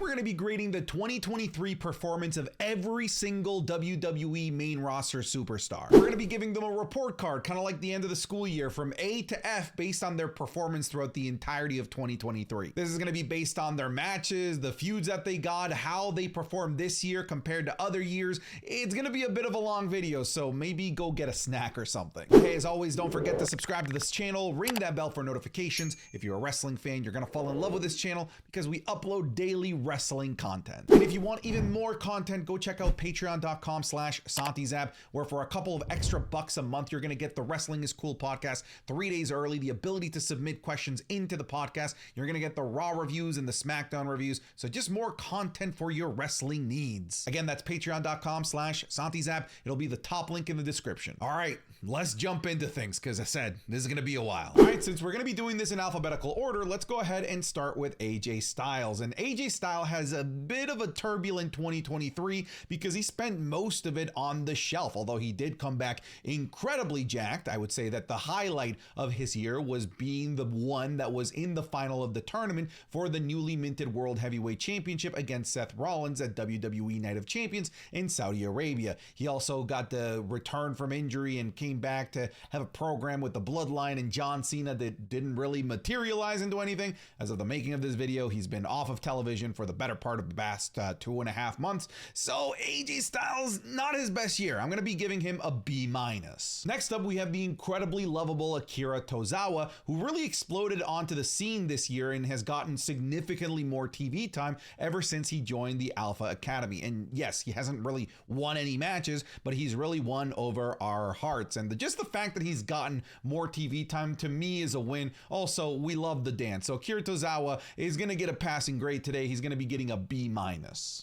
we're going to be grading the 2023 performance of every single WWE main roster superstar. We're going to be giving them a report card, kind of like the end of the school year, from A to F based on their performance throughout the entirety of 2023. This is going to be based on their matches, the feuds that they got, how they performed this year compared to other years. It's going to be a bit of a long video, so maybe go get a snack or something. Hey, as always, don't forget to subscribe to this channel, ring that bell for notifications. If you're a wrestling fan, you're going to fall in love with this channel because we upload daily wrestling content. And if you want even more content, go check out patreon.com/SantiZap, where for a couple of extra bucks a month, you're going to get the Wrestling is Cool podcast 3 days early, the ability to submit questions into the podcast. You're going to get the Raw reviews and the SmackDown reviews. So just more content for your wrestling needs. Again, that's patreon.com/SantiZap. It'll be the top link in the description. All right, let's jump into things because I said this is going to be a while. All right, since we're going to be doing this in alphabetical order, let's go ahead and start with AJ Styles. And AJ Styles has a bit of a turbulent 2023 because he spent most of it on the shelf, although he did come back incredibly jacked. I would say that the highlight of his year was being the one that was in the final of the tournament for the newly minted World Heavyweight Championship against Seth Rollins at WWE Night of Champions in Saudi Arabia. He also got the return from injury and came back to have a program with the Bloodline and John Cena that didn't really materialize into anything. As of the making of this video, he's been off of television for the better part of the past 2.5 months. So AJ Styles, not his best year. I'm going to be giving him a B-. Next up, we have the incredibly lovable Akira Tozawa, who really exploded onto the scene this year and has gotten significantly more TV time ever since he joined the Alpha Academy. And yes, he hasn't really won any matches, but he's really won over our hearts. And just the fact that he's gotten more TV time to me is a win. Also, we love the dance. So Akira Tozawa is going to get a passing grade today. He's going to be getting a B-.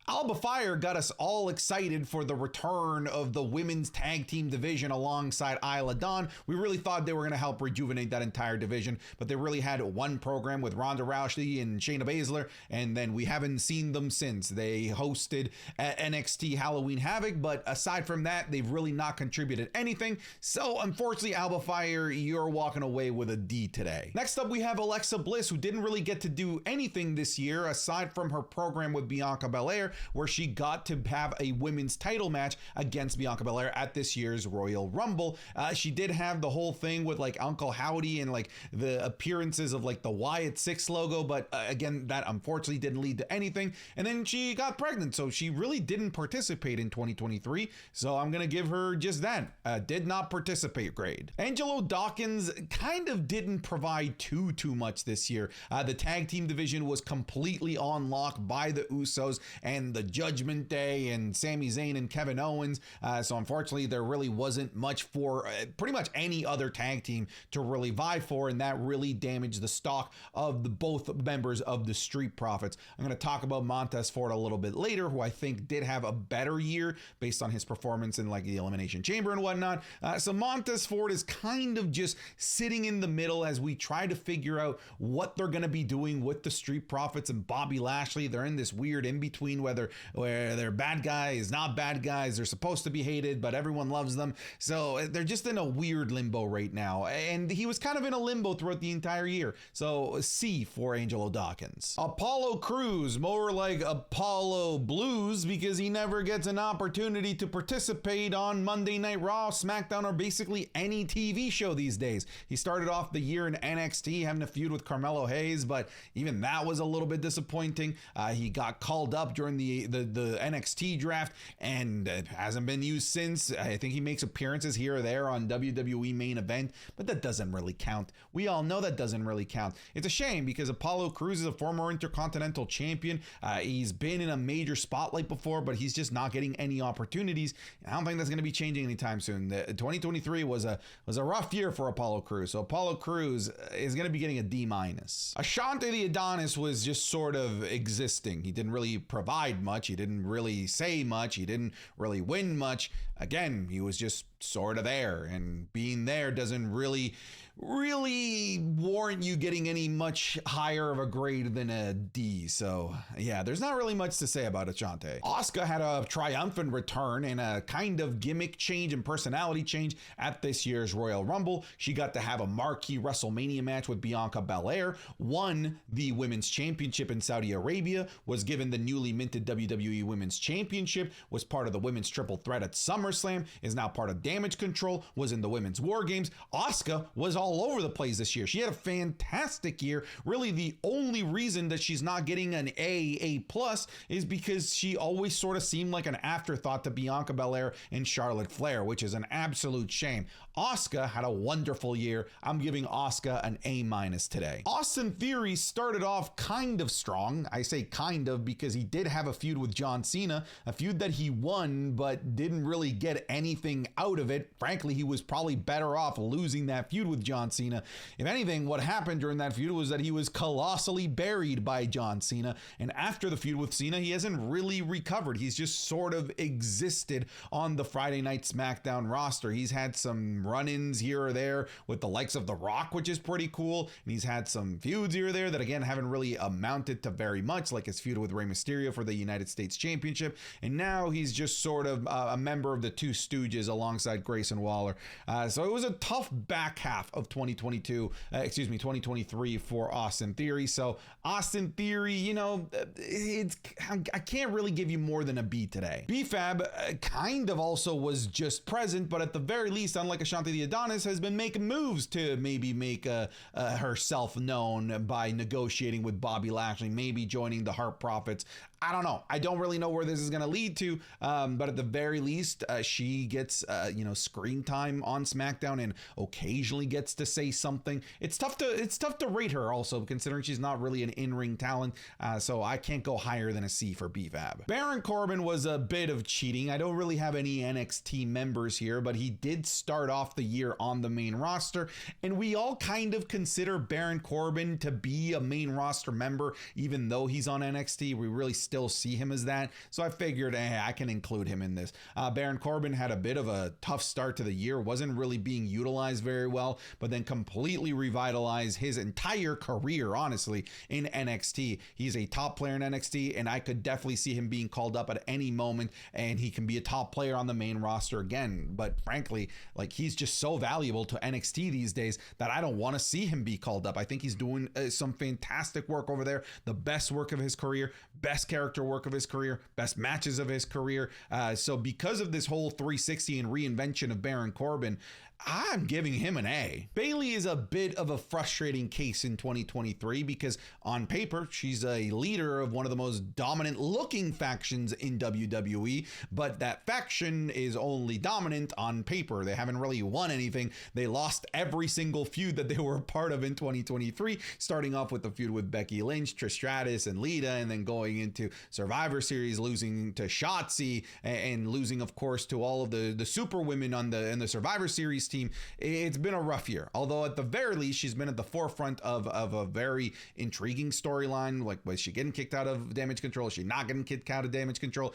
Alba Fire got us all excited for the return of the women's tag team division alongside Isla Dawn. We really thought they were going to help rejuvenate that entire division, but they really had one program with Ronda Rousey and Shayna Baszler, and then we haven't seen them since. They hosted at NXT Halloween Havoc, but aside from that, they've really not contributed anything. So unfortunately, Alba Fire, you're walking away with a D today. Next up, we have Alexa Bliss, who didn't really get to do anything this year aside from her program with Bianca Belair, where she got to have a women's title match against Bianca Belair at this year's Royal Rumble. She did have the whole thing with like Uncle Howdy and like the appearances of like the Wyatt Six logo, but again, that unfortunately didn't lead to anything. And then she got pregnant, so she really didn't participate in 2023. So I'm gonna give her just that, did not participate grade. Angelo Dawkins kind of didn't provide too much this year. The tag team division was completely on lock by the Usos and the Judgment Day and Sami Zayn and Kevin Owens. So unfortunately, there really wasn't much for pretty much any other tag team to really vie for, and that really damaged the stock of the both members of the Street Profits. I'm going to talk about Montez Ford a little bit later, who I think did have a better year based on his performance in like the Elimination Chamber and whatnot. So Montez Ford is kind of just sitting in the middle as we try to figure out what they're going to be doing with the Street Profits and Bobby Lashley. They're in this weird in-between where they're bad guys, not bad guys. They're supposed to be hated, but everyone loves them. So they're just in a weird limbo right now. And he was kind of in a limbo throughout the entire year. So C for Angelo Dawkins. Apollo Crews, more like Apollo Blues, because he never gets an opportunity to participate on Monday Night Raw, SmackDown, or basically any TV show these days. He started off the year in NXT having a feud with Carmelo Hayes, but even that was a little bit disappointing. He got called up during the NXT draft and hasn't been used since. I think he makes appearances here or there on WWE Main Event, but that doesn't really count. We all know that doesn't really count. It's a shame because Apollo Crews is a former Intercontinental Champion. He's been in a major spotlight before, but he's just not getting any opportunities. I don't think that's going to be changing anytime soon. 2023 was a rough year for Apollo Crews, so Apollo Crews is going to be getting a D-. Ashante the Adonis was just sort of existing. He didn't really provide much. He didn't really say much. He didn't really win much. Again, he was just sort of there, and being there doesn't really really warrant you getting any much higher of a grade than a D. So yeah, there's not really much to say about Ashante. Asuka had a triumphant return and a kind of gimmick change and personality change at this year's Royal Rumble. She got to have a marquee WrestleMania match with Bianca Belair, won the Women's Championship in Saudi Arabia, was given the newly minted WWE Women's Championship, was part of the Women's Triple Threat at SummerSlam, is now part of Damage Control, was in the Women's War Games. Asuka was all over the place this year. She had a fantastic year. Really, the only reason that she's not getting an A+ is because she always sort of seemed like an afterthought to Bianca Belair and Charlotte Flair, which is an absolute shame. Asuka had a wonderful year. I'm giving Asuka an A- today. Austin Theory started off kind of strong. I say kind of because he did have a feud with John Cena, a feud that he won but didn't really get anything out of it. Frankly, he was probably better off losing that feud with John Cena. If anything, what happened during that feud was that he was colossally buried by John Cena, and after the feud with Cena, he hasn't really recovered. He's just sort of existed on the Friday Night SmackDown roster. He's had some run-ins here or there with the likes of The Rock, which is pretty cool, and he's had some feuds here or there that again haven't really amounted to very much, like his feud with Rey Mysterio for the United States Championship, and now he's just sort of a member of the Two Stooges alongside Grayson Waller. So it was a tough back half of 2023 for Austin Theory. So Austin Theory, you know, I can't really give you more than a B today. B-Fab kind of also was just present, but at the very least, unlike Ashante the Adonis, has been making moves to maybe make herself known by negotiating with Bobby Lashley, maybe joining the Hart Profits. I don't know. I don't really know where this is going to lead to, but at the very least, she gets screen time on SmackDown and occasionally gets to say something. It's tough to rate her also, considering she's not really an in-ring talent, so I can't go higher than a C for B-Fab. Baron Corbin was a bit of cheating. I don't really have any NXT members here, but he did start off the year on the main roster, and we all kind of consider Baron Corbin to be a main roster member, even though he's on NXT. We really still see him as that, so I figured I can include him in this. Baron Corbin had a bit of a tough start to the year, wasn't really being utilized very well, but then completely revitalized his entire career, honestly, in NXT. He's a top player in NXT, and I could definitely see him being called up at any moment, and he can be a top player on the main roster again. But frankly, like, he's just so valuable to NXT these days that I don't want to see him be called up. I think he's doing some fantastic work over there, the best work of his career, best character work of his career, best matches of his career. So because of this whole 360 and reinvention of Baron Corbin, I'm giving him an A. Bayley is a bit of a frustrating case in 2023 because on paper, she's a leader of one of the most dominant looking factions in WWE, but that faction is only dominant on paper. They haven't really won anything. They lost every single feud that they were a part of in 2023, starting off with the feud with Becky Lynch, Trish Stratus, and Lita, and then going into Survivor Series, losing to Shotzi, and losing, of course, to all of the super women in the Survivor Series team. It's been a rough year, although at the very least she's been at the forefront of a very intriguing storyline. Like, was she getting kicked out of Damage Control? Is she not getting kicked out of Damage Control?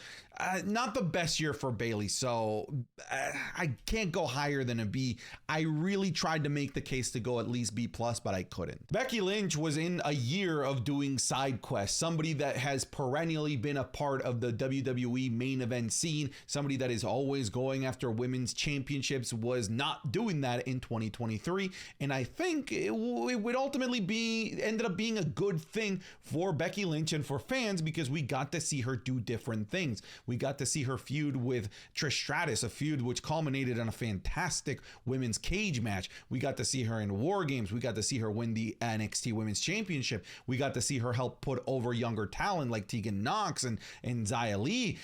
Not the best year for Bayley, so I can't go higher than a B. I really tried to make the case to go at least B+, but I couldn't. Becky Lynch was in a year of doing side quests, somebody that has perennially been a part of the WWE main event scene, somebody that is always going after women's championships, was not doing that in 2023, and I think it would ultimately ended up being a good thing for Becky Lynch and for fans, because we got to see her do different things. We got to see her feud with Trish Stratus, a feud which culminated in a fantastic women's cage match. We got to see her in War Games. We got to see her win the NXT Women's Championship. We got to see her help put over younger talent like Tegan Nox and Xia Li.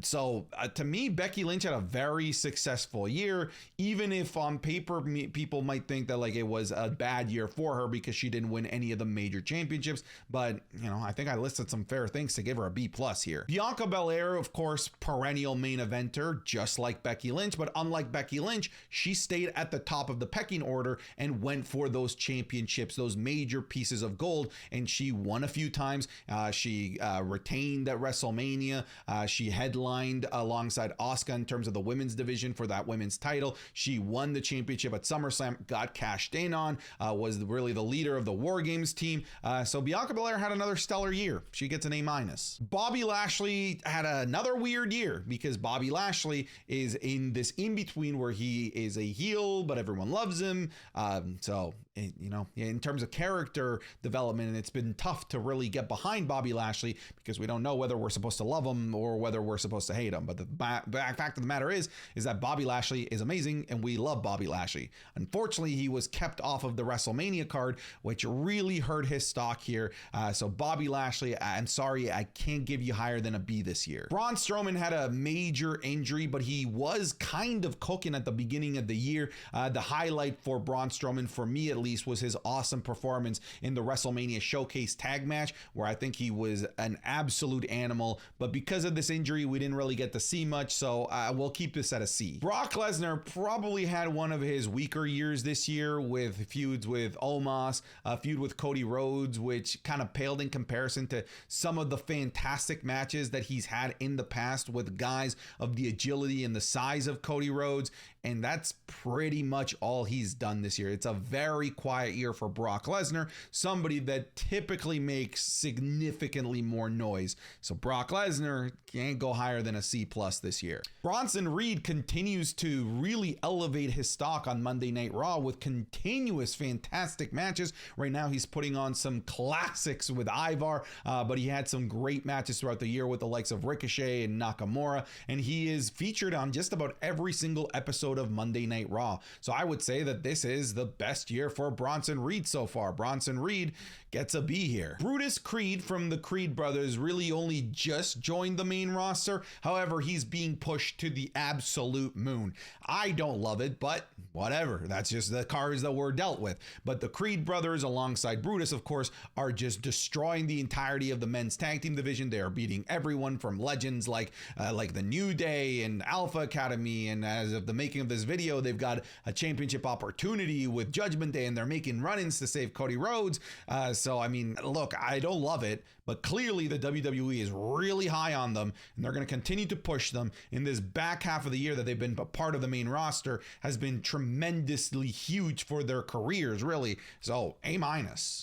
So to me, Becky Lynch had a very successful year, even if on paper people might think that like it was a bad year for her because she didn't win any of the major championships. But I think I listed some fair things to give her a B+ here. Bianca Belair, of course, perennial main eventer, just like Becky Lynch, but unlike Becky Lynch, she stayed at the top of the pecking order and went for those championships, those major pieces of gold, and she won a few times. She retained at WrestleMania. She headlined alongside Asuka in terms of the women's division for that women's title. She won won the championship at SummerSlam, got cashed in on, was really the leader of the War Games team. So Bianca Belair had another stellar year. She gets an A-. Bobby Lashley had another weird year because Bobby Lashley is in this in-between where he is a heel, but everyone loves him. In terms of character development, it's been tough to really get behind Bobby Lashley because we don't know whether we're supposed to love him or whether we're supposed to hate him. But the fact of the matter is that Bobby Lashley is amazing and we love Bobby Lashley. Unfortunately, he was kept off of the WrestleMania card, which really hurt his stock here. So Bobby Lashley, I'm sorry, I can't give you higher than a B this year. Braun Strowman had a major injury, but he was kind of cooking at the beginning of the year. The highlight for Braun Strowman, for me at least, was his awesome performance in the WrestleMania Showcase tag match, where I think he was an absolute animal. But because of this injury, we didn't really get to see much, so we'll keep this at a C. Brock Lesnar probably had one of his weaker years this year with feuds with Omos, a feud with Cody Rhodes, which kind of paled in comparison to some of the fantastic matches that he's had in the past with guys of the agility and the size of Cody Rhodes. And that's pretty much all he's done this year. It's a very quiet year for Brock Lesnar, somebody that typically makes significantly more noise. So Brock Lesnar can't go higher than a C+ this year. Bronson Reed continues to really elevate his stock on Monday Night Raw with continuous fantastic matches. Right now he's putting on some classics with Ivar, but he had some great matches throughout the year with the likes of Ricochet and Nakamura, and he is featured on just about every single episode of Monday Night Raw. So I would say that this is the best year for Bronson Reed so far. Bronson Reed gets a B here. Brutus Creed from the Creed brothers really only just joined the main roster. However, he's being pushed to the absolute moon. I don't love it, but whatever. That's just the cards that we're dealt with. But the Creed brothers, alongside Brutus, of course, are just destroying the entirety of the men's tag team division. They are beating everyone from legends like the New Day and Alpha Academy. And as of the making of this video, they've got a championship opportunity with Judgment Day, and they're making run-ins to save Cody Rhodes. So, I mean, look, I don't love it, but clearly the WWE is really high on them, and they're going to continue to push them. In this back half of the year that they've been a part of the main roster has been tremendously huge for their careers, really. So, A-.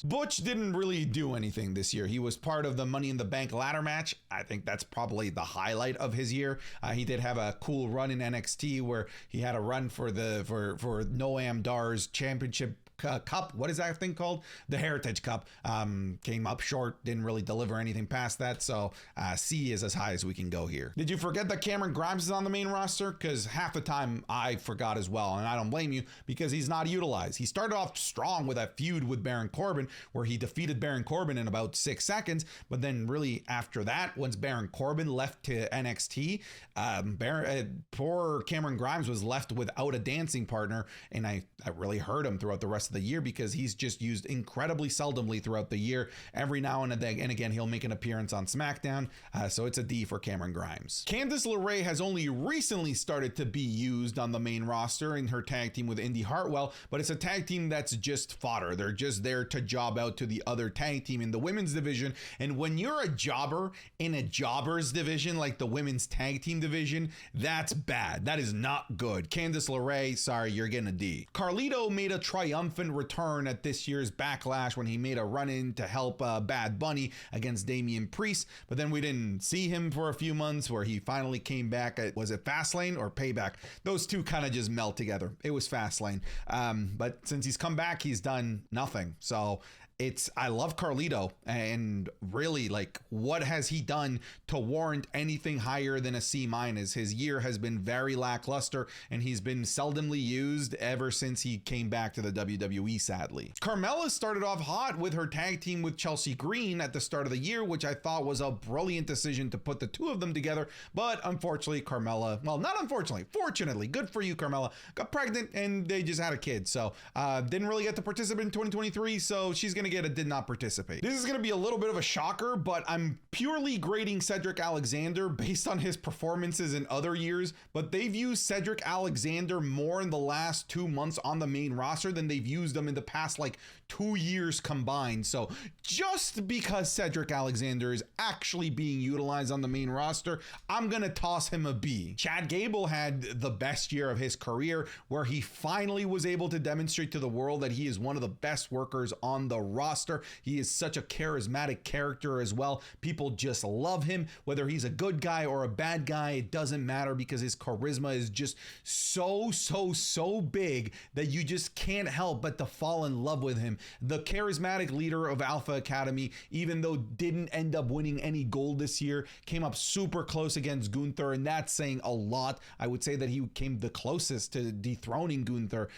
Butch didn't really do anything this year. He was part of the Money in the Bank ladder match. I think that's probably the highlight of his year. He did have a cool run in NXT where he had a run for Noam Dar's championship cup. What is that thing called? The Heritage Cup. Came up short, didn't really deliver anything past that. So C is as high as we can go here. Did you forget that Cameron Grimes is on the main roster? Because half the time I forgot as well, and I don't blame you because he's not utilized. He started off strong with that feud with Baron Corbin where he defeated Baron Corbin in about 6 seconds, but then really after that, once Baron Corbin left to NXT, poor Cameron Grimes was left without a dancing partner, and I really hurt him throughout the rest of the year because he's just used incredibly seldomly throughout the year. Every now and then, and again, he'll make an appearance on SmackDown, so it's a D for Cameron Grimes. Candice LeRae has only recently started to be used on the main roster in her tag team with Indy Hartwell, but it's a tag team that's just fodder. They're just there to job out to the other tag team in the women's division, and when you're a jobber in a jobber's division like the women's tag team division, that's bad. That is not good. Candice LeRae, sorry, you're getting a D. Carlito made a triumphant return at this year's Backlash when he made a run-in to help Bad Bunny against Damian Priest, but then we didn't see him for a few months where he finally came back at, was it Fastlane or Payback? Those two kind of just melt together. It was Fastlane. But since he's come back, he's done nothing. So I love Carlito, and really, like, what has he done to warrant anything higher than a C-? His year has been very lackluster, and he's been seldomly used ever since he came back to the WWE, sadly. Carmella started off hot with her tag team with Chelsea Green at the start of the year, which I thought was a brilliant decision to put the two of them together, but unfortunately, Carmella, well, not unfortunately, fortunately, good for you, Carmella, got pregnant, and they just had a kid, so didn't really get to participate in 2023, so she's gonna Fumigata did not participate. This is going to be a little bit of a shocker, but I'm purely grading Cedric Alexander based on his performances in other years, but they've used Cedric Alexander more in the last 2 months on the main roster than they've used him in the past like 2 years combined. So just because Cedric Alexander is actually being utilized on the main roster, I'm going to toss him a B. Chad Gable had the best year of his career, where he finally was able to demonstrate to the world that he is one of the best workers on the roster. He is such a charismatic character as well. People just love him, whether he's a good guy or a bad guy, it doesn't matter, because his charisma is just so big that you just can't help but to fall in love with him. The charismatic leader of Alpha Academy, even though didn't end up winning any gold this year, came up super close against Gunther, and that's saying a lot. I would say that he came the closest to dethroning Gunther.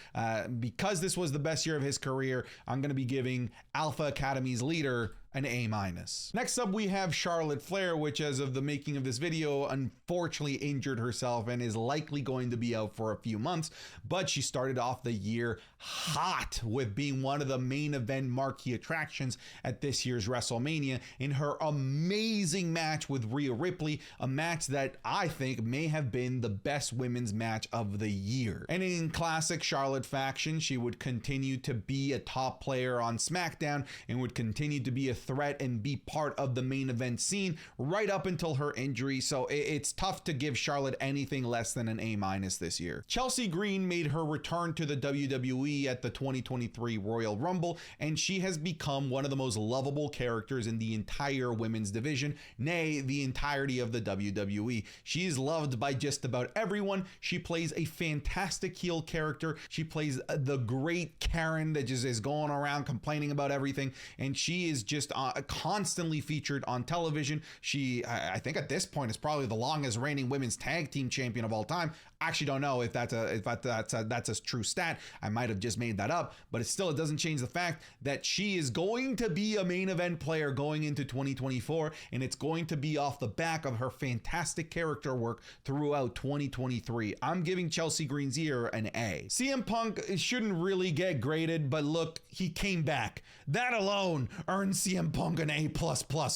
Because this was the best year of his career, I'm going to be giving Alpha Academy's leader an A-. Next up, we have Charlotte Flair, which as of the making of this video, unfortunately injured herself and is likely going to be out for a few months, but she started off the year hot with being one of the main event marquee attractions at this year's WrestleMania in her amazing match with Rhea Ripley, a match that I think may have been the best women's match of the year. And in classic Charlotte fashion, she would continue to be a top player on SmackDown and would continue to be a threat and be part of the main event scene right up until her injury, so it's tough to give Charlotte anything less than an A- this year. Chelsea Green made her return to the WWE at the 2023 Royal Rumble, and she has become one of the most lovable characters in the entire women's division, nay, the entirety of the WWE. She is loved by just about everyone. She plays a fantastic heel character. She plays the great Karen that just is going around complaining about everything, and she is just constantly featured on television. She, I think at this point, is probably the longest reigning women's tag team champion of all time. I actually don't know if that's a true stat. I might have just made that up, but it doesn't change the fact that she is going to be a main event player going into 2024, and it's going to be off the back of her fantastic character work throughout 2023. I'm giving Chelsea Green's year an A. CM Punk shouldn't really get graded, but look, he came back. That alone earned CM Punk an A++,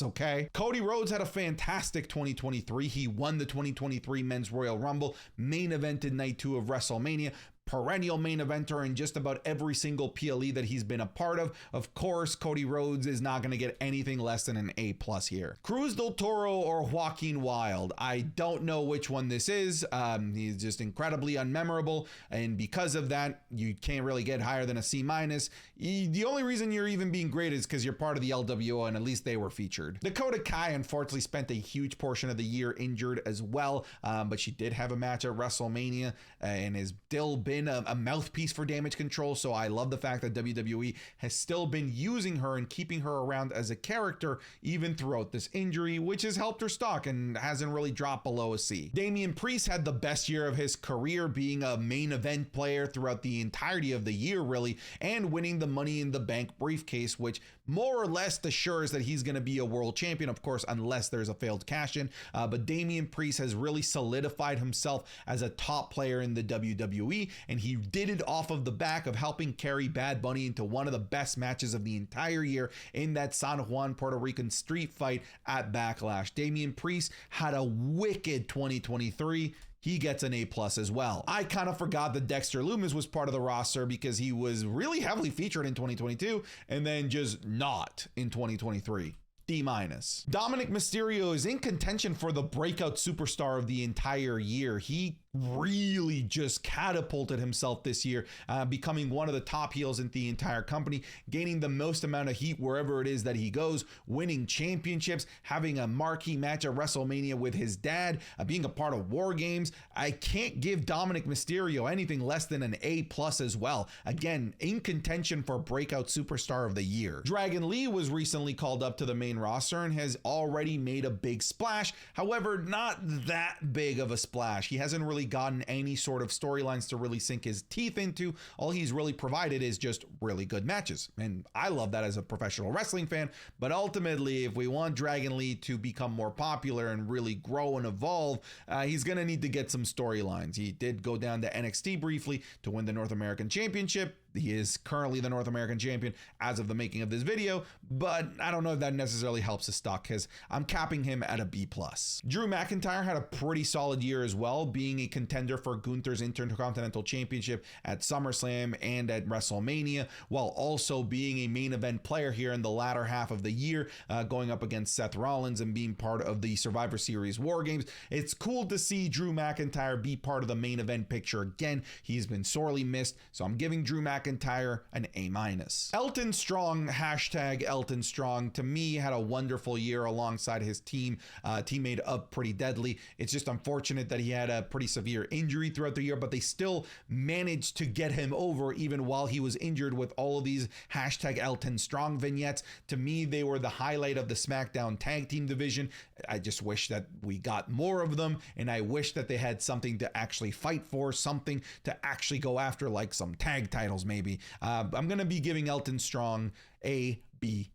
okay? Cody Rhodes had a fantastic 2023. He won the 2023 Men's Royal Rumble, main evented night 2 of WrestleMania, perennial main eventer in just about every single PLE that he's been a part of. Of course, Cody Rhodes is not going to get anything less than an A+ here. Cruz del Toro or Joaquin Wilde, I don't know which one this is. He's just incredibly unmemorable, and because of that, you can't really get higher than a C-. The only reason you're even being graded is because you're part of the LWO, and at least they were featured. Dakota Kai unfortunately spent a huge portion of the year injured as well, but she did have a match at WrestleMania and has still been a mouthpiece for Damage Control, so I love the fact that WWE has still been using her and keeping her around as a character even throughout this injury, which has helped her stock and hasn't really dropped below a C. Damian Priest had the best year of his career, being a main event player throughout the entirety of the year, really, and winning the Money in the Bank briefcase, which more or less assures that he's going to be a world champion, of course, unless there's a failed cash-in. But Damian Priest has really solidified himself as a top player in the WWE, and he did it off of the back of helping carry Bad Bunny into one of the best matches of the entire year in that San Juan, Puerto Rican street fight at Backlash. Damian Priest had a wicked 2023. He gets an A+ as well. I kind of forgot that Dexter Lumis was part of the roster because he was really heavily featured in 2022 and then just not in 2023. D-. Dominic Mysterio is in contention for the breakout superstar of the entire year. He really just catapulted himself this year, becoming one of the top heels in the entire company, gaining the most amount of heat wherever it is that he goes, winning championships, having a marquee match at WrestleMania with his dad, being a part of War Games. I can't give Dominic Mysterio anything less than an A+ as well. Again, in contention for breakout superstar of the year. Dragon Lee was recently called up to the main roster and has already made a big splash. However, not that big of a splash. He hasn't really gotten any sort of storylines to really sink his teeth into. All he's really provided is just really good matches. And I love that as a professional wrestling fan. But ultimately, if we want Dragon Lee to become more popular and really grow and evolve, he's going to need to get some storylines. He did go down to NXT briefly to win the North American Championship. He is currently the North American champion as of the making of this video, but I don't know if that necessarily helps his stock because I'm capping him at a B+. Drew McIntyre had a pretty solid year as well, being a contender for Gunther's Intercontinental Championship at SummerSlam and at WrestleMania, while also being a main event player here in the latter half of the year, going up against Seth Rollins and being part of the Survivor Series War Games. It's cool to see Drew McIntyre be part of the main event picture again. He's been sorely missed, so I'm giving Drew McIntyre an A-. Elton Strong, hashtag Elton Strong, to me had a wonderful year alongside his teammate Up Pretty Deadly. It's just unfortunate that he had a pretty severe injury throughout the year, but they still managed to get him over even while he was injured with all of these hashtag Elton Strong vignettes. To me, they were the highlight of the SmackDown tag team division. I just wish that we got more of them, and I wish that they had something to actually fight for, something to actually go after, like some tag titles maybe. I'm going to be giving Elton Strong a B+.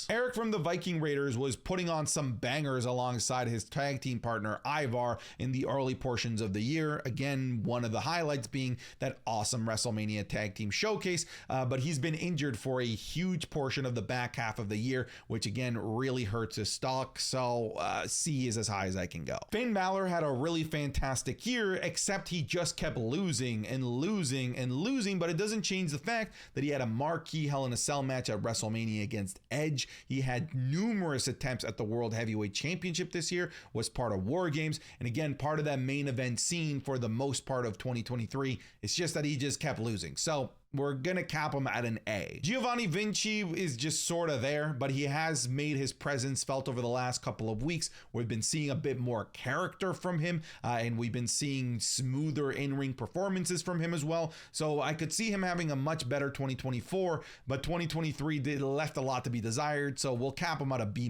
Eric from the Viking Raiders was putting on some bangers alongside his tag team partner Ivar in the early portions of the year. Again, one of the highlights being that awesome WrestleMania tag team showcase, but he's been injured for a huge portion of the back half of the year, which again really hurts his stock. So C is as high as I can go. Finn Balor had a really fantastic year, except he just kept losing and losing and losing, but it doesn't change the fact that he had a marquee Hell in a Cell match at WrestleMania against Edge. He had numerous attempts at the World Heavyweight Championship this year, was part of War Games, and again, part of that main event scene for the most part of 2023. It's just that he just kept losing. So we're going to cap him at an A. Giovanni Vinci is just sort of there, but he has made his presence felt over the last couple of weeks. We've been seeing a bit more character from him, and we've been seeing smoother in-ring performances from him as well. So I could see him having a much better 2024, but 2023 left a lot to be desired, so we'll cap him at a B-.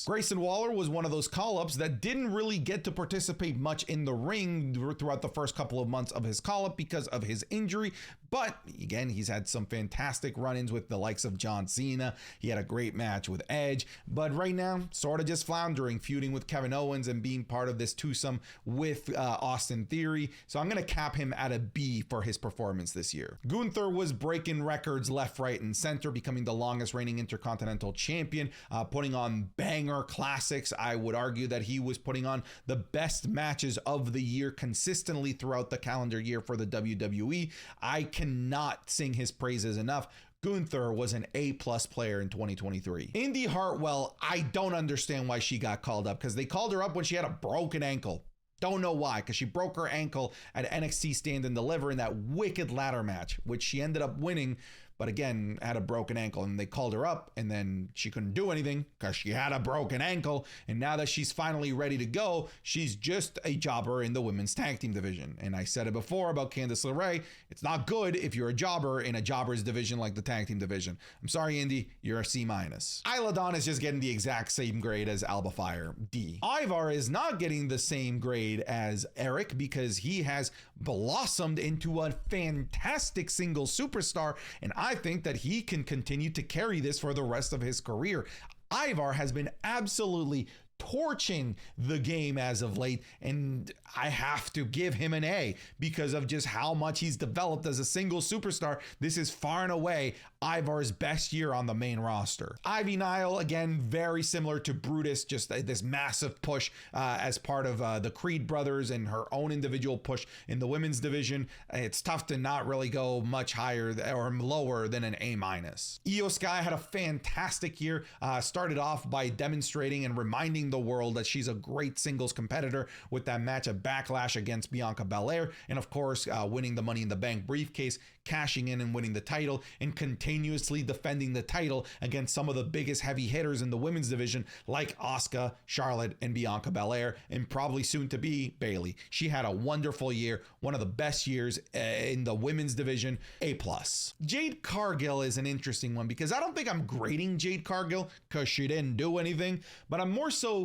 Grayson Waller was one of those call-ups that didn't really get to participate much in the ring throughout the first couple of months of his call-up because of his injury, but again, he's had some fantastic run-ins with the likes of John Cena. He had a great match with Edge, but right now, sort of just floundering, feuding with Kevin Owens and being part of this twosome with Austin Theory. So I'm going to cap him at a B for his performance this year. Gunther was breaking records left, right, and center, becoming the longest reigning Intercontinental Champion, putting on banger classics. I would argue that he was putting on the best matches of the year consistently throughout the calendar year for the WWE. I cannot sing his praises enough. Gunther was an A+ player in 2023. Indy Hartwell, I don't understand why she got called up, because they called her up when she had a broken ankle. Don't know why, because she broke her ankle at NXT Stand and Deliver in that wicked ladder match, which she ended up winning, but again, had a broken ankle, and they called her up, and then she couldn't do anything because she had a broken ankle. And now that she's finally ready to go, she's just a jobber in the women's tag team division. And I said it before about Candice LeRae. It's not good if you're a jobber in a jobber's division like the tag team division. I'm sorry, Indy, you're a C-. Isla Dawn is just getting the exact same grade as Alba Fire, D. Ivar is not getting the same grade as Eric because he has blossomed into a fantastic single superstar, and I think that he can continue to carry this for the rest of his career. Ivar has been absolutely torching the game as of late, and I have to give him an A because of just how much he's developed as a single superstar. This is far and away Ivar's best year on the main roster. Ivy Nile, again, very similar to Brutus, just this massive push as part of the Creed brothers and her own individual push in the women's division. It's tough to not really go much higher or lower than an A-. Io Sky had a fantastic year, started off by demonstrating and reminding the world that she's a great singles competitor with that match at Backlash against Bianca Belair, and of course winning the Money in the Bank briefcase, cashing in and winning the title, and continuously defending the title against some of the biggest heavy hitters in the women's division like Asuka, Charlotte, and Bianca Belair, and probably soon to be Bayley. She had a wonderful year, one of the best years in the women's division, A+. Jade Cargill is an interesting one because I don't think I'm grading Jade Cargill because she didn't do anything, but I'm more so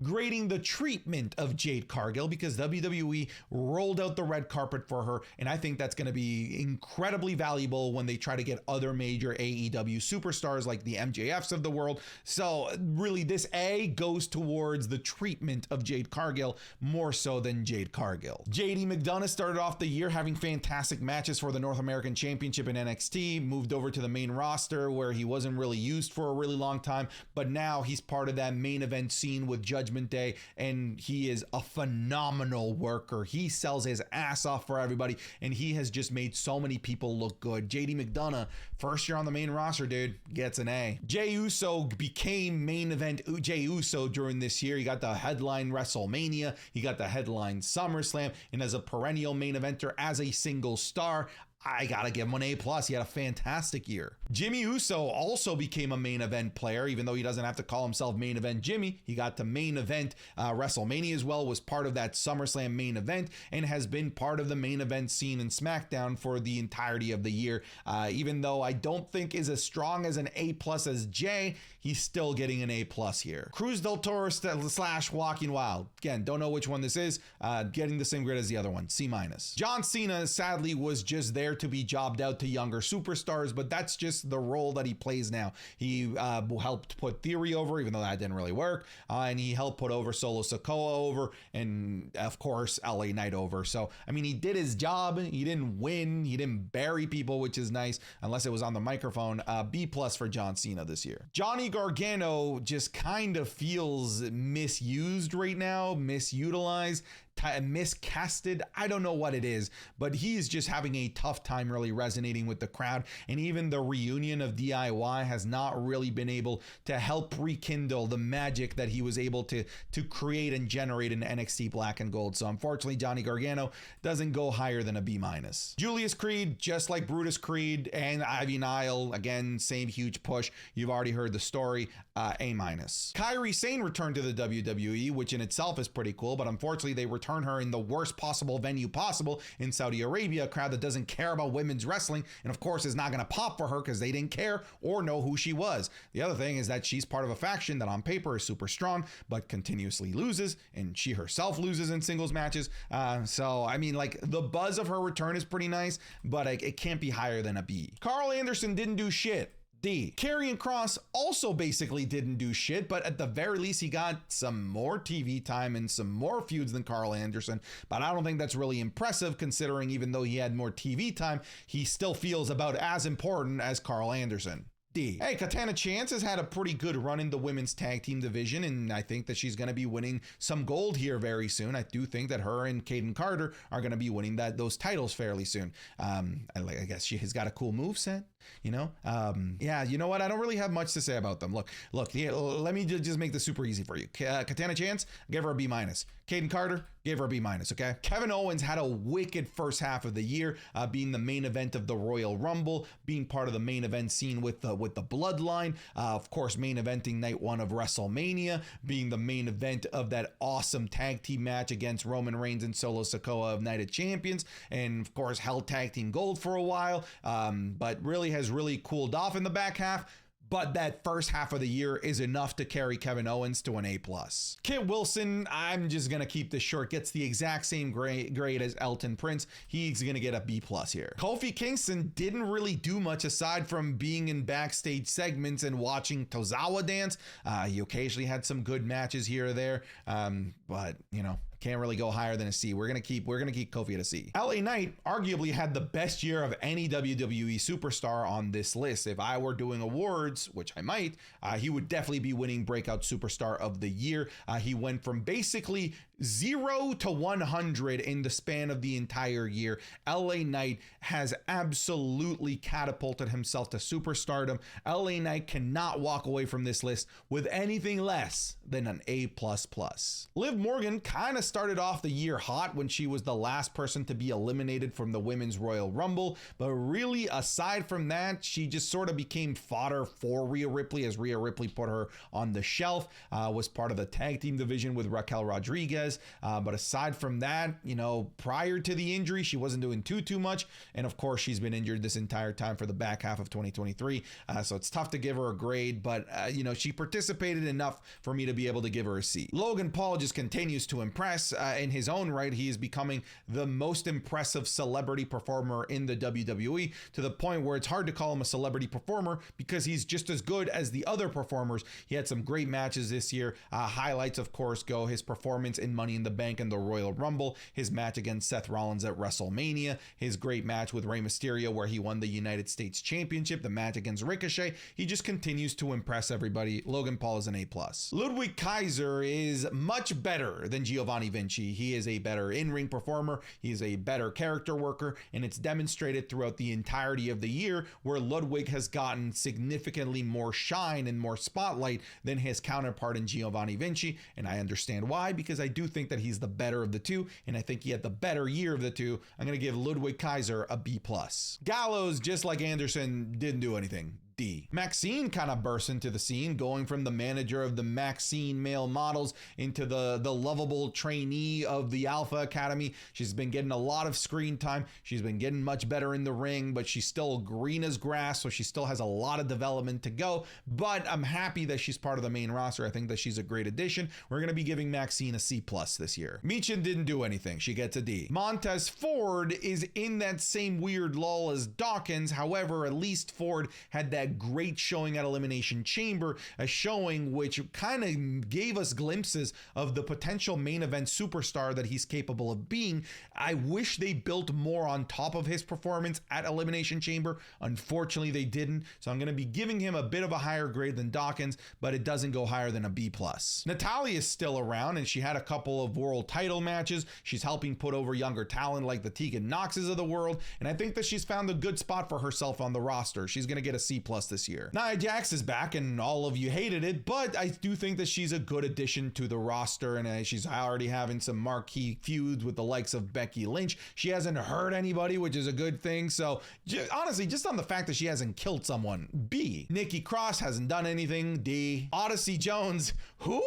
grading the treatment of Jade Cargill, because WWE rolled out the red carpet for her, and I think that's going to be incredibly valuable when they try to get other major AEW superstars like the MJFs of the world. So really, this A goes towards the treatment of Jade Cargill more so than Jade Cargill. JD McDonough started off the year having fantastic matches for the North American Championship in NXT, moved over to the main roster where he wasn't really used for a really long time, but now he's part of that main event scene with Judgment Day, and he is a phenomenal worker. He sells his ass off for everybody, and he has just made so many people look good. JD McDonough, first year on the main roster, dude, gets an A. Jey Uso became main event Jey Uso during this year. He got the headline WrestleMania, he got the headline SummerSlam, and as a perennial main eventer, as a single star, I gotta give him an A+. He had a fantastic year. Jimmy Uso also became a main event player, even though he doesn't have to call himself main event Jimmy. He got to main event WrestleMania as well, was part of that SummerSlam main event, and has been part of the main event scene in SmackDown for the entirety of the year. Even though I don't think is as strong as an A+ as Jay, he's still getting an A+ here. Cruz del Toro / Walking Wild. Again, don't know which one this is. Getting the same grade as the other one, C-. John Cena sadly was just there to be jobbed out to younger superstars, but that's just the role that he plays now. He helped put Theory over, even though that didn't really work, and he helped put over Solo Sikoa over, and of course LA Knight over. So I mean, he did his job. He didn't win, he didn't bury people, which is nice, unless it was on the microphone. B+ for John Cena this year. Johnny Gargano just kind of feels misused right now, misutilized, miscasted. I don't know what it is, but he's just having a tough time really resonating with the crowd, and even the reunion of DIY has not really been able to help rekindle the magic that he was able to create and generate in NXT Black and Gold. So unfortunately, Johnny Gargano doesn't go higher than a B-. Julius Creed, just like Brutus Creed and Ivy Nile, again, same huge push. You've already heard the story, A-. Kairi Sane returned to the WWE, which in itself is pretty cool, but unfortunately they returned her in the worst possible venue possible in Saudi Arabia, a crowd that doesn't care about women's wrestling, and of course is not going to pop for her because they didn't care or know who she was. The other thing is that she's part of a faction that on paper is super strong but continuously loses, and she herself loses in singles matches. So I mean, like, the buzz of her return is pretty nice, but it can't be higher than a B. Carl Anderson didn't do shit. D. Karrion Kross also basically didn't do shit, but at the very least he got some more TV time and some more feuds than Carl Anderson, but I don't think that's really impressive, considering even though he had more TV time, he still feels about as important as Carl Anderson. D. Hey, Katana Chance has had a pretty good run in the women's tag team division, and I think that she's going to be winning some gold here very soon. I do think that her and Kaden Carter are going to be winning those titles fairly soon. I guess she has got a cool moveset, you know? Yeah, you know what? I don't really have much to say about them. Look, yeah, let me just make this super easy for you. Katana Chance, give her a B-. Kaden Carter, gave her a B-, okay? Kevin Owens had a wicked first half of the year, being the main event of the Royal Rumble, being part of the main event scene with the Bloodline, of course, main eventing night 1 of WrestleMania, being the main event of that awesome tag team match against Roman Reigns and Solo Sikoa of Night of Champions, and of course, held tag team gold for a while, but really has cooled off in the back half. But that first half of the year is enough to carry Kevin Owens to an A+. Kit Wilson, I'm just going to keep this short, gets the exact same grade as Elton Prince. He's going to get a B+ here. Kofi Kingston didn't really do much aside from being in backstage segments and watching Tozawa dance. He occasionally had some good matches here or there, but, you know, can't really go higher than a C. We're gonna keep Kofi at a C. LA Knight arguably had the best year of any WWE superstar on this list. If I were doing awards, which I might, he would definitely be winning Breakout Superstar of the Year. He went from basically 0 to 100 in the span of the entire year. LA Knight has absolutely catapulted himself to superstardom. LA Knight cannot walk away from this list with anything less than an A++. Liv Morgan kind of started off the year hot when she was the last person to be eliminated from the Women's Royal Rumble, but really aside from that, she just sort of became fodder for Rhea Ripley as Rhea Ripley put her on the shelf, was part of the tag team division with Raquel Rodriguez. But aside from that, you know, prior to the injury, she wasn't doing too much. And of course, she's been injured this entire time for the back half of 2023. So it's tough to give her a grade, but you know, she participated enough for me to be able to give her a C. Logan Paul just continues to impress in his own right. He is becoming the most impressive celebrity performer in the WWE, to the point where it's hard to call him a celebrity performer because he's just as good as the other performers. He had some great matches this year. Highlights, of course, go his performance in Money in the Bank and the Royal Rumble, his match against Seth Rollins at WrestleMania, his great match with Rey Mysterio where he won the United States Championship, the match against Ricochet. He just continues to impress everybody. Logan Paul is an A+. Ludwig Kaiser is much better than Giovanni Vinci. He is a better in-ring performer. He is a better character worker, and it's demonstrated throughout the entirety of the year where Ludwig has gotten significantly more shine and more spotlight than his counterpart in Giovanni Vinci. And I understand why, because I do think that he's the better of the two, and I think he had the better year of the two. I'm going to give Ludwig Kaiser a B+. Gallows, just like Anderson, didn't do anything. D. Maxine kind of burst into the scene, going from the manager of the Maxine male models into the lovable trainee of the Alpha Academy. She's been getting a lot of screen time. She's been getting much better in the ring, but she's still green as grass, so she still has a lot of development to go. But I'm happy that she's part of the main roster. I think that she's a great addition. We're going to be giving Maxine a C+ this year. Michin didn't do anything. She gets a D. Montez Ford is in that same weird lull as Dawkins. However, at least Ford had that great showing at Elimination Chamber, a showing which kind of gave us glimpses of the potential main event superstar that he's capable of being. I wish they built more on top of his performance at Elimination Chamber. Unfortunately, they didn't, so I'm going to be giving him a bit of a higher grade than Dawkins, but it doesn't go higher than a B+. Natalya is still around, and she had a couple of world title matches. She's helping put over younger talent like the Tegan Noxes of the world, and I think that she's found a good spot for herself on the roster. She's going to get a C+ this year. Nia Jax is back, and all of you hated it, but I do think that she's a good addition to the roster, and she's already having some marquee feuds with the likes of Becky Lynch. She hasn't hurt anybody, which is a good thing. So honestly, just on the fact that she hasn't killed someone, B. Nikki Cross hasn't done anything, D. Odyssey Jones, who?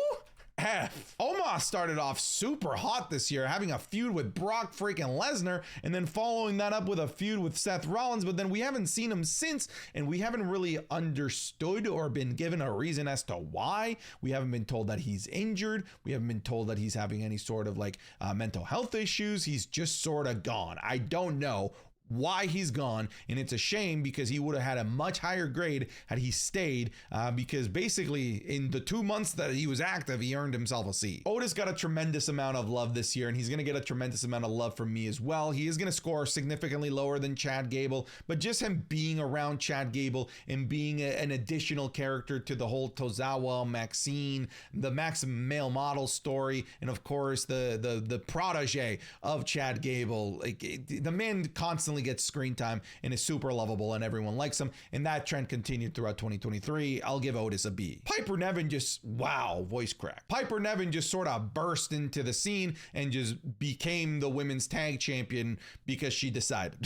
F. Omos started off super hot this year, having a feud with Brock freaking Lesnar, and then following that up with a feud with Seth Rollins, but then we haven't seen him since, and we haven't really understood or been given a reason as to why. We haven't been told that he's injured. We haven't been told that he's having any sort of like mental health issues. He's just sort of gone. I don't know why he's gone, and it's a shame because he would have had a much higher grade had he stayed, because basically in the 2 months that he was active, he earned himself a C. Otis got a tremendous amount of love this year, and he's going to get a tremendous amount of love from me as well. He is going to score significantly lower than Chad Gable, but just him being around Chad Gable and being an additional character to the whole Tozawa, Maxine, the Maxim male model story, and of course the protege of Chad Gable, like the man constantly gets screen time and is super lovable and everyone likes him, and that trend continued throughout 2023. I'll give Otis a B. Piper Niven just, wow, voice crack. Piper Niven just sort of burst into the scene and just became the women's tag champion because she decided.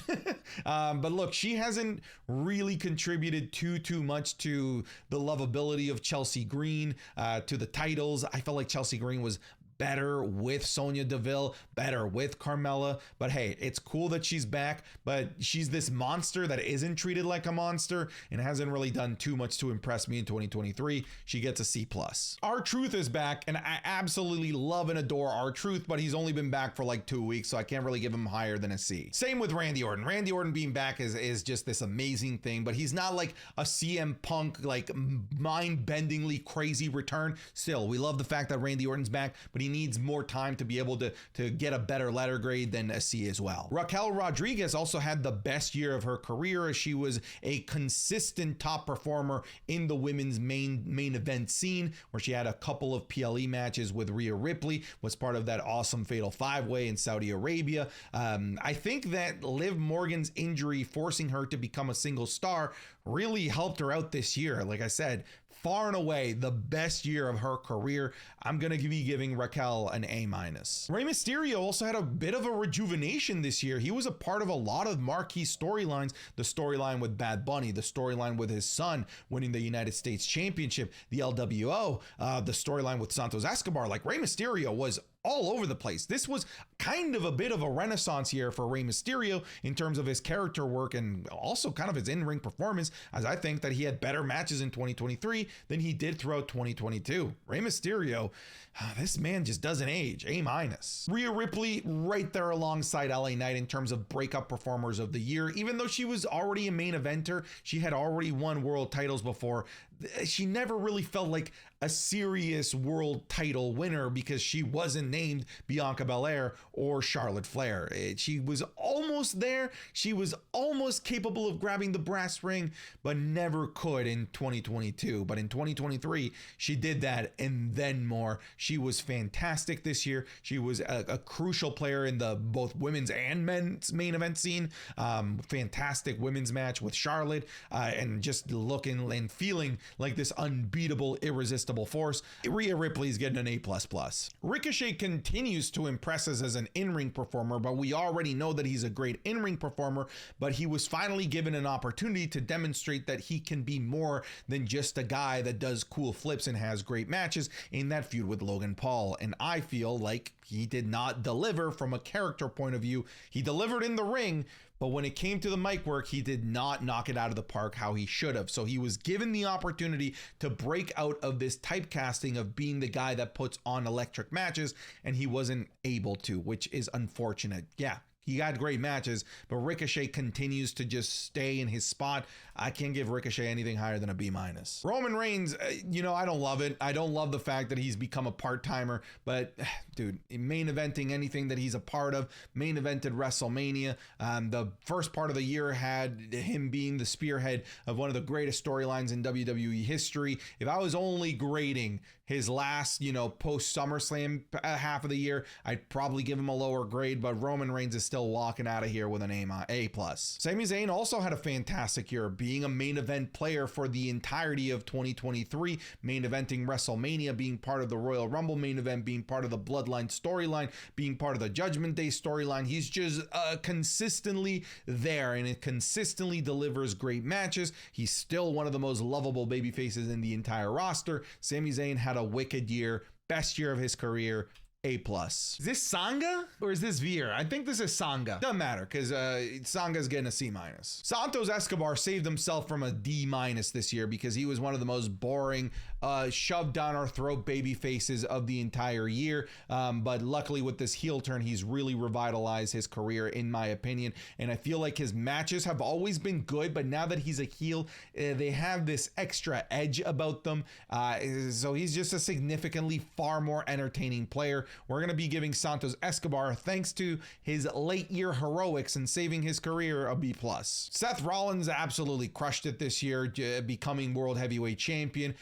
But look, she hasn't really contributed too much to the lovability of Chelsea Green, to the titles. I felt like Chelsea Green was better with Sonya Deville, better with Carmella, but hey, it's cool that she's back, but she's this monster that isn't treated like a monster and hasn't really done too much to impress me in 2023. She gets a C+. R-Truth is back, and I absolutely love and adore R-Truth, but he's only been back for like 2 weeks, so I can't really give him higher than a C. Same with Randy Orton. Randy Orton being back is just this amazing thing, but he's not like a CM Punk, like mind-bendingly crazy return. Still, we love the fact that Randy Orton's back, but he needs more time to be able to get a better letter grade than a C as well. Raquel Rodriguez also had the best year of her career as she was a consistent top performer in the women's main event scene, where she had a couple of PLE matches with Rhea Ripley, was part of that awesome Fatal 5-Way in Saudi Arabia. I think that Liv Morgan's injury forcing her to become a single star really helped her out this year. Like I said, far and away the best year of her career. I'm going to be giving Raquel an A-. Rey Mysterio also had a bit of a rejuvenation this year. He was a part of a lot of marquee storylines. The storyline with Bad Bunny, the storyline with his son winning the United States Championship, the LWO, the storyline with Santos Escobar. Like, Rey Mysterio was all over the place. This was kind of a bit of a renaissance year for Rey Mysterio in terms of his character work and also kind of his in-ring performance, as I think that he had better matches in 2023 than he did throughout 2022. Rey Mysterio, this man just doesn't age. A-. Rhea Ripley right there alongside LA Knight in terms of breakup performers of the year. Even though she was already a main eventer, she had already won world titles before, she never really felt like a serious world title winner because she wasn't named Bianca Belair or Charlotte Flair. She was almost there. She was almost capable of grabbing the brass ring, but never could in 2022. But in 2023, she did that and then more. She was fantastic this year. She was a crucial player in the both women's and men's main event scene. Fantastic women's match with Charlotte and just looking and feeling like this unbeatable, irresistible force. Rhea Ripley's getting an A++. Ricochet continues to impress us as an in-ring performer, but we already know that he's a great in-ring performer, but he was finally given an opportunity to demonstrate that he can be more than just a guy that does cool flips and has great matches in that feud with Logan Paul. And I feel like he did not deliver from a character point of view. He delivered in the ring, but when it came to the mic work, he did not knock it out of the park how he should have. So he was given the opportunity to break out of this typecasting of being the guy that puts on electric matches, and he wasn't able to, which is unfortunate. Yeah, he had great matches, but Ricochet continues to just stay in his spot. I can't give Ricochet anything higher than a B-. Roman Reigns, I don't love it. I don't love the fact that he's become a part-timer, but dude, main eventing anything that he's a part of, main evented WrestleMania. The first part of the year had him being the spearhead of one of the greatest storylines in WWE history. If I was only grading his last, post SummerSlam half of the year, I'd probably give him a lower grade, but Roman Reigns is still walking out of here with an A+. Sami Zayn also had a fantastic year, being a main event player for the entirety of 2023, main eventing WrestleMania, being part of the Royal Rumble main event, being part of the Bloodline storyline, being part of the Judgment Day storyline. He's just consistently there, and it consistently delivers great matches. He's still one of the most lovable baby faces in the entire roster. Sami Zayn had a wicked year, best year of his career. A+. Is this Sanga or is this Veer? I think this is Sanga. Doesn't matter because Sanga's getting a C-. Santos Escobar saved himself from a D- this year because he was one of the most boring, shoved down our throat baby faces of the entire year. But luckily with this heel turn, he's really revitalized his career, in my opinion. And I feel like his matches have always been good, but now that he's a heel, they have this extra edge about them. So he's just a significantly far more entertaining player. We're going to be giving Santos Escobar, thanks to his late year heroics and saving his career, a B+. Seth Rollins absolutely crushed it this year, becoming World Heavyweight Champion,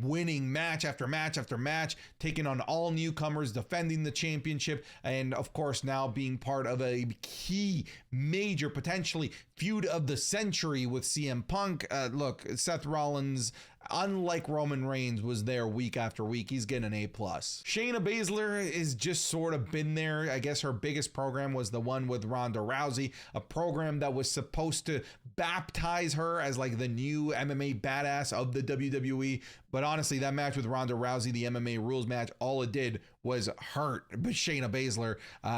winning match after match after match, taking on all newcomers, defending the championship, and of course now being part of a key, major, potentially feud of the century with CM Punk. Look, Seth Rollins, unlike Roman Reigns, was there week after week. He's getting an A+. Shayna Baszler is just sort of been there. I guess her biggest program was the one with Ronda Rousey, a program that was supposed to baptize her as like the new MMA badass of the WWE. But honestly, that match with Ronda Rousey, the MMA rules match, all it did was hurt Shayna Baszler.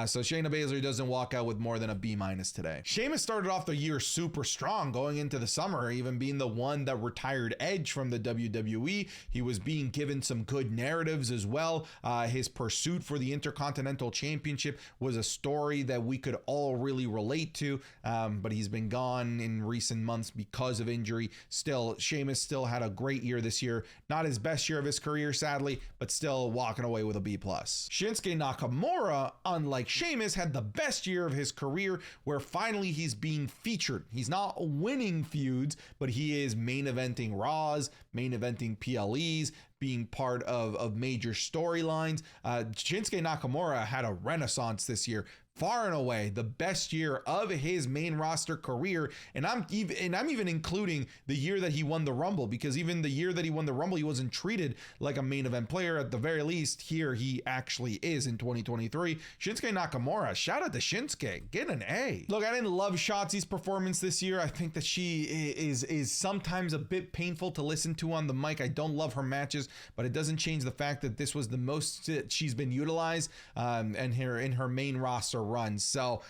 So Shayna Baszler doesn't walk out with more than a B- today. Sheamus started off the year super strong going into the summer, even being the one that retired Edge from the WWE. He was being given some good narratives as well. His pursuit for the Intercontinental Championship was a story that we could all really relate to, but he's been gone in recent months because of injury. Still, Sheamus still had a great year this year. Not his best year of his career, sadly, but still walking away with a B+. Shinsuke Nakamura, unlike Sheamus, had the best year of his career where finally he's being featured. He's not winning feuds, but he is main eventing Raws, main eventing PLEs, being part of major storylines. Shinsuke Nakamura had a renaissance this year. Far and away the best year of his main roster career, and I'm even including the year that he won the Rumble, because even the year that he won the Rumble, he wasn't treated like a main event player. At the very least, here he actually is in 2023. Shinsuke Nakamura, shout out to Shinsuke, get an A. Look, I didn't love Shotzi's performance this year. I think that she is sometimes a bit painful to listen to on the mic. I don't love her matches, but it doesn't change the fact that this was the most she's been utilized and in her main roster run. So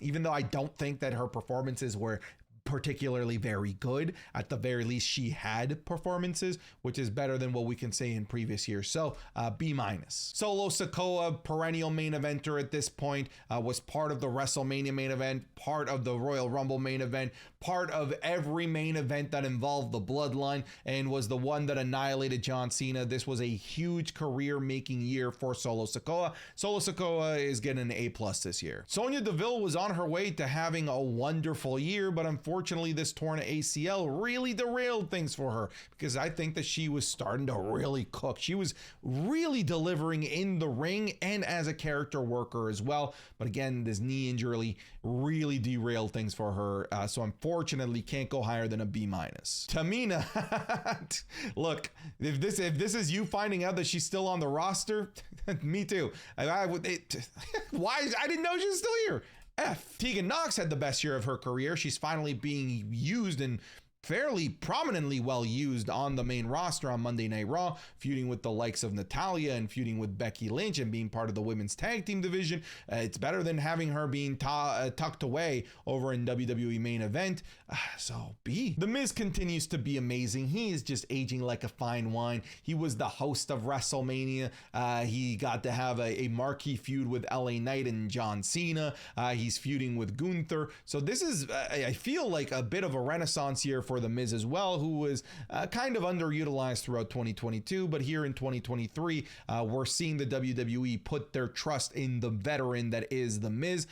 even though I don't think that her performances were particularly very good, at the very least she had performances, which is better than what we can say in previous years. So B-. Solo Sikoa, perennial main eventer at this point, was part of the WrestleMania main event, part of the Royal Rumble main event, part of every main event that involved the bloodline, and was the one that annihilated John Cena. This was a huge career-making year for Solo Sikoa. Solo Sikoa is getting an A+ this year. Sonya Deville was on her way to having a wonderful year, but unfortunately this torn ACL really derailed things for her, because I think that she was starting to really cook. She was really delivering in the ring and as a character worker as well. But again, this knee injury really derailed things for her. So unfortunately can't go higher than a B-. Tamina, look, if this is you finding out that she's still on the roster, me too. Why? I didn't know she was still here. F. Tegan Nox had the best year of her career. She's finally being used and fairly prominently well used on the main roster on Monday Night Raw, feuding with the likes of Natalya and feuding with Becky Lynch and being part of the women's tag team division. It's better than having her being tucked away over in WWE main event. So B. The Miz continues to be amazing. He is just aging like a fine wine. He was the host of WrestleMania. He got to have a marquee feud with LA Knight and John Cena. He's feuding with Gunther. So this is, I feel like, a bit of a renaissance year for The Miz as well, who was kind of underutilized throughout 2022, but here in 2023, we're seeing the WWE put their trust in the veteran that is The Miz.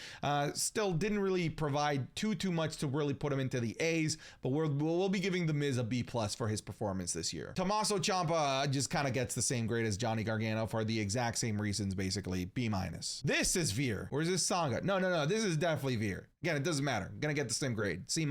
Still didn't really provide too much to really put him into the A's, but we'll be giving The Miz a B+ for his performance this year. Tommaso Ciampa just kind of gets the same grade as Johnny Gargano for the exact same reasons, basically, B-. This is Veer. Or is this Sanga? No, this is definitely Veer. Again, it doesn't matter. I'm gonna get the same grade, C-.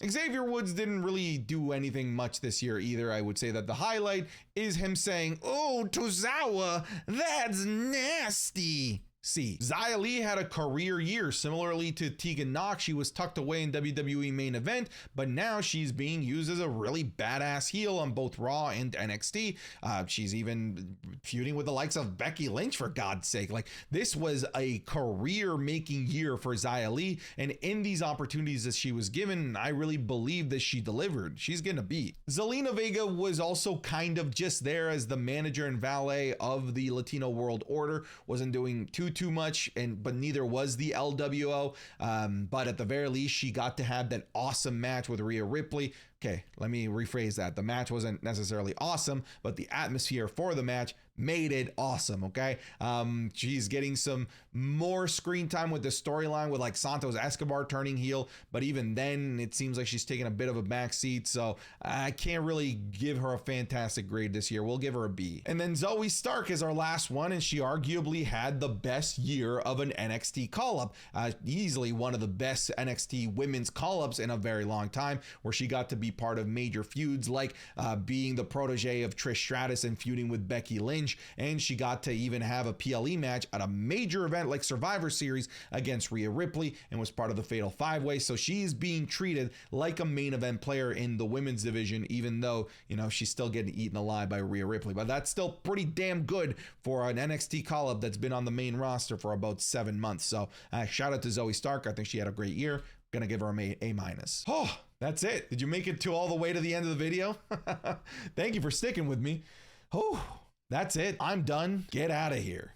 Xavier Woods didn't really do anything much this year either. I would say that the highlight is him saying, "Oh, Tozawa, that's nasty." C. Xia Li had a career year. Similarly to Tegan Nox, she was tucked away in WWE main event, but now she's being used as a really badass heel on both Raw and NXT. She's even feuding with the likes of Becky Lynch, for God's sake. Like, this was a career-making year for Xia Li, and in these opportunities that she was given, I really believe that she delivered. She's gonna be. Zelina Vega was also kind of just there as the manager and valet of the Latino World Order. Wasn't doing too much, but neither was the LWO. But at the very least, she got to have that awesome match with Rhea Ripley. Okay, let me rephrase that. The match wasn't necessarily awesome, but the atmosphere for the match made it awesome, okay? She's getting some more screen time with the storyline with like Santos Escobar turning heel, but even then, it seems like she's taking a bit of a backseat, so I can't really give her a fantastic grade this year. We'll give her a B. And then Zoe Stark is our last one, and she arguably had the best year of an NXT call-up. Easily one of the best NXT women's call-ups in a very long time, where she got to be part of major feuds, like being the protege of Trish Stratus and feuding with Becky Lynch, and she got to even have a PLE match at a major event like Survivor Series against Rhea Ripley, and was part of the Fatal 5-Way. So she's being treated like a main event player in the women's division, even though, you know, she's still getting eaten alive by Rhea Ripley. But that's still pretty damn good for an NXT call-up that's been on the main roster for about 7 months. So shout out to Zoe Stark. I think she had a great year. Gonna give her a A-. Oh, that's it. Did you make it to all the way to the end of the video? Thank you for sticking with me. Oh, that's it. I'm done. Get out of here.